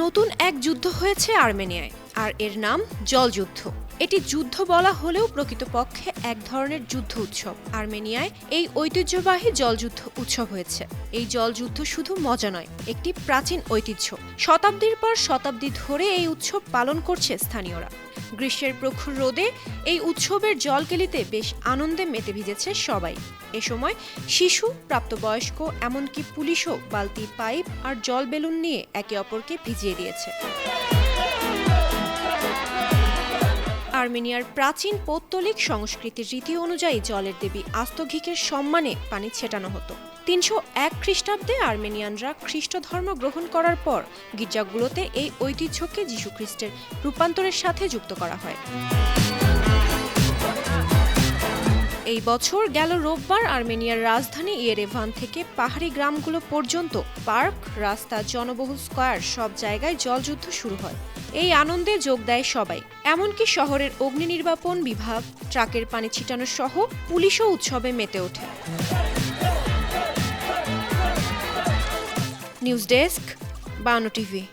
নতুন এক যুদ্ধ হয়েছে আর্মেনিয়ায়, আর এর নাম জলযুদ্ধ। এটি যুদ্ধ বলা হলেও প্রকৃতপক্ষে এক ধরনের যুদ্ধ উৎসব। আর্মেনিয়ায় এই ঐতিহ্যবাহী জলযুদ্ধ উৎসব হয়েছে। এই জলযুদ্ধ শুধু মজা নয়, একটি প্রাচীন ঐতিহ্য। শতাব্দীর পর শতাব্দী ধরে এই উৎসব পালন করছে স্থানীয়রা। গ্রীষ্মের প্রখর রোদে এই উৎসবের জলকেলিতে বেশ আনন্দে মেতে ভিজেছে সবাই। এ সময় শিশু, প্রাপ্তবয়স্ক, এমনকি পুলিশও বালতি, পাইপ আর জল বেলুন নিয়ে একে অপরকে ভিজিয়ে দিয়েছে। আর্মেনিয়ার প্রাচীন পৌত্তলিক সংস্কৃতির রীতি অনুযায়ী জলের দেবী আস্তঘিকের সম্মানে পানি ছেটানো হতো। ৩০১ খ্রিস্টাব্দে আর্মেনিয়ানরা খ্রিস্ট ধর্ম গ্রহণ করার পর গির্জাগুলোতে এই ঐতিহ্যকে যীশুখ্রিস্টের রূপান্তরের সাথে যুক্ত করা হয়। এই বছর গেল রোববার আর্মেনিয়ার রাজধানী ইয়েরেভান থেকে পাহাড়ি গ্রামগুলো পর্যন্ত পার্ক, রাস্তা, জনবহুল স্কয়ার সব জায়গায় জলযুদ্ধ শুরু হয়। এই আনন্দে যোগ দেয় সবাই, এমনকি শহরের অগ্নি নির্বাপন বিভাগ, ট্রাকের পানি ছিটানো সহ পুলিশও উৎসবে মেতে ওঠে। নিউজ ডেস্ক, বায়ান্ন টিভি।